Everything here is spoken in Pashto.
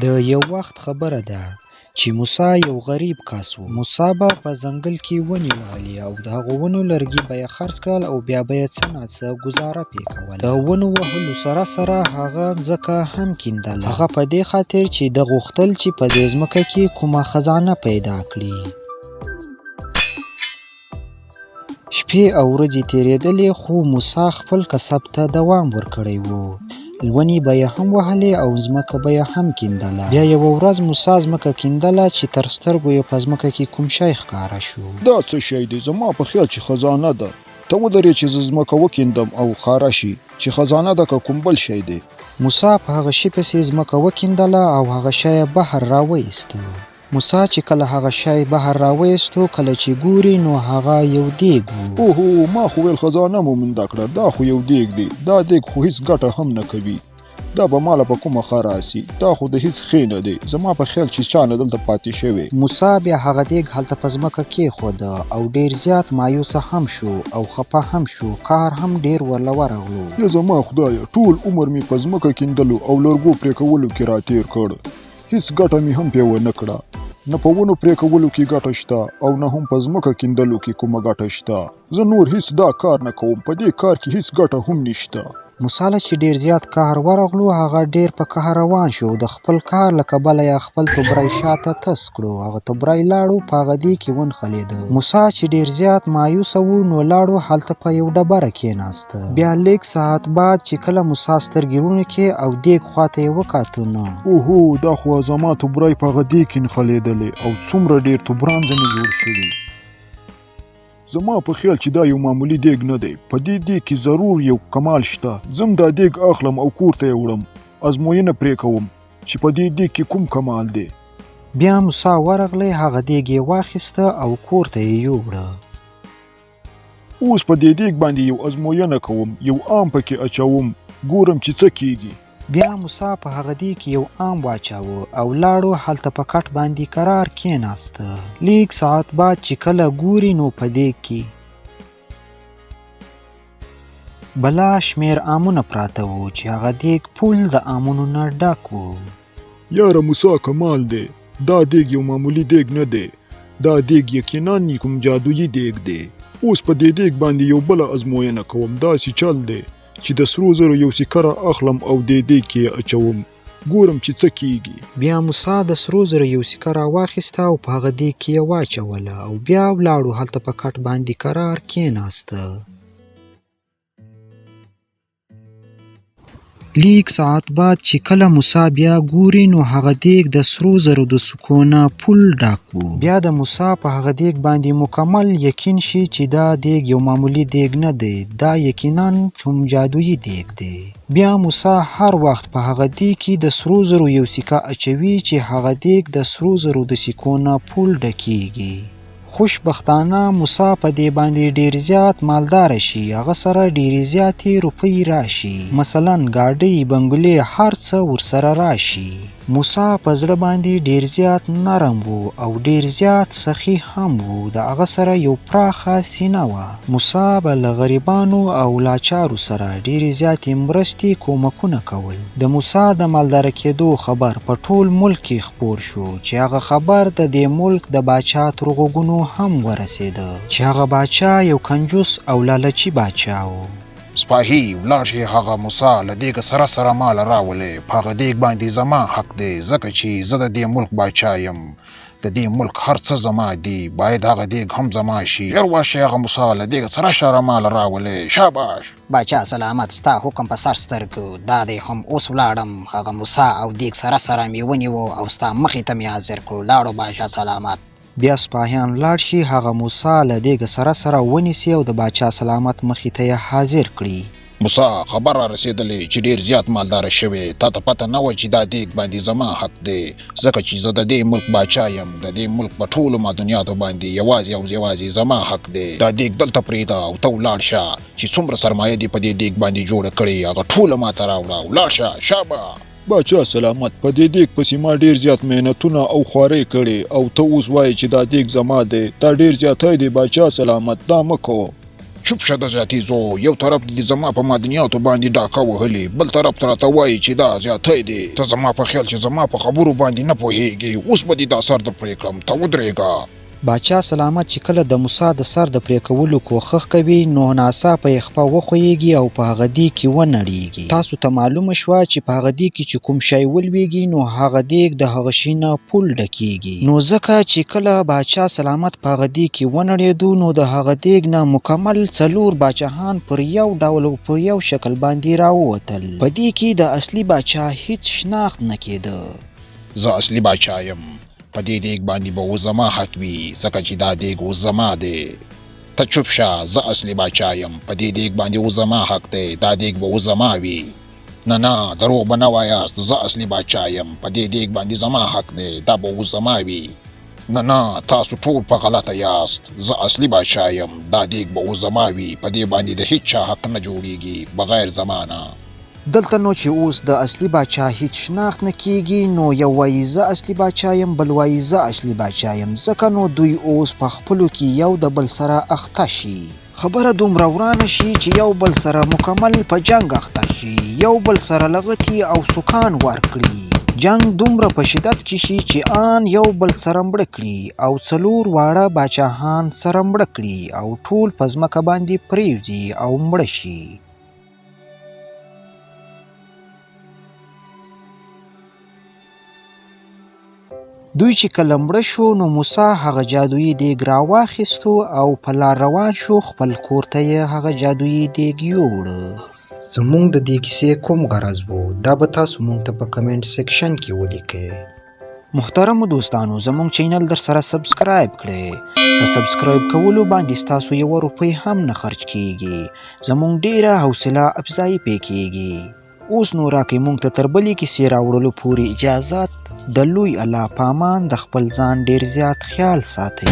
د یو وخت خبره ده چې موسی یو غریب کس و. موسی به په ځنګل کې ونې وهلې او د هغو ونو لرګي به یې خرڅ کړل او بیا به یې څه ناڅه ګزاره پرې کوله. د ونو وهلو سره سره هغه ځمکه هم کیندله. هغه په دې خاطر چې ده غوښتل چې په دې ځمکه کې کومه خزانه پیدا کړي. شپې او ورځې تېرېدلې خو موسی خپل کسب ته دوام ورکړی و. ونې به یې هم وهلې او ځمکه به یې هم کیندله. بیا یوه ورځ موسی ځمکه کیندله چې تر سترګو یې په ځمکه کې کوم شی ښکاره شو. دا څه شی دی؟ زما په خیال چې خزانه ده. ته ودرې چې زه ځمکه وکیندم او ښکاره شي چې خزانه ده که کوم بل شی دی. موسی په هغه شي پسې ځمکه وکیندله او هغه شی یې بهر راوایسته. موسی چې کله هغه شی بهر راوایستو، کله چې ګوري نو هغه یو دیګ و. اوهو، ما خو ویل خزانه مو مونده کړه. دا خو یو دیګ دی. دا دیګ خو هیڅ ګټه هم نه کوي. دا به ماله په کومه ښه راسي. دا خو د هیڅ ښې نه دی. زما په خیال چې چا نه دلته پاتې شوی. موسی بیا هغه دیګ هلته په ځمکه کېښوده او ډېر زیات مایوسه هم شو او خفه هم شو. کار هم ډېر ورله ورغلو. یا زما خدایه، ټول عمر مې په ځمکه کیندلو او لرګو پرې کولو کې راتېر کړ. هیڅ ګټه مې هم پرې ونه کړه. نه په ونو پرې کولو کې ګټه شته او نه هم په ځمکه کیندلو کې کومه ګټه شته. زه نور هیڅ دا کار نه کوم. په دې کار کې هیڅ ګټه هم نشته. موسی له چې ډېر زیات قهر ورغلو، هغه ډېر په قهر روان شو. د خپل کار له کبله یې خپل توبری شاته تس کړو. هغه توبری لاړو په هغه دیګ کې ونښلېده. موسی چې ډېر زیات مایوسه و نو لاړو هلته په یو ډبره کېناسته. بیا لږ ساعت بعد چې کله موسی سترګې روڼې کړې او دیګ خواته یې وکاته نو اوهو، دا خو زما توبری په هغه دیګ کې نښلېدلی او څومره ډېر توبران ځینې جوړ شوي. زما په خیال چې دا یو معمولی دیګ نه دی. په دې دیګ کې ضرور یو کمال شته. زم دا دیګ اخلم او کور ته یې وړم. ازموینه پرې کوم چې په دې دیګ کې کوم کمال دی. بیا موسی ورغلی، هغه دیګ یې واخیسته او کور ته یې یووړه. اوس په دې دیګ باندې یو ازموینه کوم. یو ام پکې اچوم، ګورم چې څه کیږي. بیا موسی په هغه دیګ کې یو ام واچاوه او لاړو هلته په کټ باندې قرار کېناسته. لږ ساعت بعد چې کله ګوري نو په دیګ کې بلا شمېر امونه پراته وو چې هغه دیګ پول د امونو نه ډک و. یاره موسی، کمال دی. دا دیګ یو معمولی دیګ نه دی. دا دیګ یقینا کوم جادویي دیګ دی. اوس په دې دیګ باندې یو بله ازموینه کوم. داسې چل دی چې د سرو زرو یو سکره اخلم او دې دیګ کې اچوم، ګورم چې څه کیږي. بیا موسی د سرو زرو یو سکه راواخیسته او په هغه دیګ کې یې واچوله او بیا ولاړو هلته په کټ باندې قرار کېناسته. لیک ساعت بعد چې کله موسی بیا ګوري نو هغه دیګ د سرو زرو د سکو نه پول ډک و. بیا د موسی په هغه دیګ باندې مکمل یقین شي چې دا دیګ یو معمولی دیګ نه دی. دا یقینا کوم جادویي دیګ دی. بیا موسی هر وخت په هغه دیګ کې د سرو زرو یو سکه اچوي چې هغه دیګ د سرو زرو د سکو نه پول ډکیږي. خوشبختانه موسی په دې باندې ډېر زیات مالدار شي. هغه سره ډېرې زیاتې روپۍ راشي. مثلا ګاډۍ، بنګلې، هر څه ورسره راشي. موسی په زړه باندې ډېر زیات نرم و او ډېر زیات سخي هم و. د هغه سره یو پراخه سینه وه. موسی به له غریبانو او لاچارو سره ډېرې زیاتې مرستې، کومکونه کول. د موسی د مالداره کېدو خبر په ټول ملک کې خپور شو چې هغه خبر د دې ملک د باچا تر غوږونو هم ورسېده چې هغه باچا یو کنجوس او لالچي باچا و. سپاهي، ولاړ شي هغه موسی له دیګه سره سره مال راولې. په هغه دیګ باندې زما حق دی، ځکه چې زه د دې ملک باچا یم. د دې ملک هر څه زما دی. باید هغه دیګ هم زما شي. ژر ورشئ هغه موسی له دیګه سره سره مال راولې. شاباش. باچا سلامت، ستا حکم په سر سترګو. دا دی هم اوس ولاړم. هغه موسی او دیګ سره سره مې ونیو او ستا مخې ته مې حاضر کړو. لاړو باچا سلامت. بیا سپاهیان لاړ شي، هغه موسی له دیګه سره سره ونیسي او د باچا سلامت مخې ته یې حاضر کړي. موسی، خبر را رسېدلی چې ډېر زیات مالداره شوی. تا ته پته نه وه چې دا دیګ باندې زما حق دی، ځکه چې زه د دې ملک باچا یم. د دې ملک په ټولو معدنیاتو باندې یوازې او یوازې زما حق دی. دا دیګ دلته پرېږده او ته ولاړ شه چې څومره سرمایه دې په دې دیګ باندې جوړه کړې هغه ټوله ماته راوړه. ولاړ شه. شابه. باچا سلامت، په دې دیګ پسې ما ډېر زیات محنتونه او خوارۍ کړې او ته اوس وایې چې دا دیګ زما دی. تا ډېر زیاتی دی باچا سلامت. دا مه کوه. چوپ شه د زیاتیزو یو طرف دې زما په معدنیاتو باندې ډاکه وهلې بل طرف ته راته وایي چې دا زیاتی دی ته زما په خیال چې زما په خبرو باندې نه پوهېږې اوس به دې دا سر د پرې کړم ته ودرېږه. باچا سلامت چې کله د موسی د سر د پرې کولو کوښښ کوي نو ناڅاپه یې خپه وښویېږي او په هغه دیګ کې ونړېږي. تاسو ته معلومه شوه چې په هغه دیګ کې چې کوم شی ولویږي نو هغه دیګ د هغه شي نه پول ډکېږي. نو ځکه چې کله باچا سلامت په هغه دیګ کې ونړېدو نو د هغه دیګ نه مکمل 4 باچاهان پر یو ډول او پر یو شکل باندې راووتل. په دې کې د اصلي باچا هیڅ شناخت نه کېده. زه اصلي باچا یم په دې دیګ باندې به اوس زما حق وي ځکه چې دا دیګ اوس زما دی. ته چوپ شه زه اصلي باچا یم په دې دیګ باندې اوس زما حق دی دا دیګ به اوس زما وي. نه دروغ به نه وایاست زه اصلي باچا یم په دې دیګ باندې زما حق دی دا به اوس زما وي. نه تاسو ټول په غلطه یاست زه اصلي باچا یم دا دیګ به اوس زما وي په دې باندې د هیڅ چا حق نه جوړیږي بغیر زما نه. دلته نو چې اوس د اصلي باچا هیڅ شناخت نه کېږي نو یو وایي زه اصلي باچا یم بل وایي زه اصلي باچا یم ځکه نو دوی اوس په خپلو کې یو د بل سره اخته شي. خبره دومره ورانه شي چې یو بل سره مکمل په جنگ اخته شي یو بل سره لغتي او سکان ورکړي. جنگ دومره په شدت کې شي چې آن یو بل سره مړه کړي او 4 واړه باچاهان سره مړه کړي او ټول په ځمکه باندې پرېوځي او مړه شي. دوی چې کله مړه شو نو موسی هغه جادویي دیګ راواخیستو او په لار روان شو خپل کور ته یې هغه جادویي دیګ یوړه. زمونږ د دې کیسې کوم غرض وو دا به تاسو مونږ ته په کمنټ سیکشن کې ولیکئ. محترمو دوستانو زمونږ چینل در سره سبسکرایب کړئ. په سبسکرایب کولو باندې ستاسو 1 روپۍ هم نه خرج کیږي. زمونږ ډیره حوصله افزایي پې کیږي. اوس نو راکئ مونږ ته تر بلې کیسې راوړلو پورې اجازت. د لوی الله پامان د خپل ځان ډیر زیات خیال ساتئ.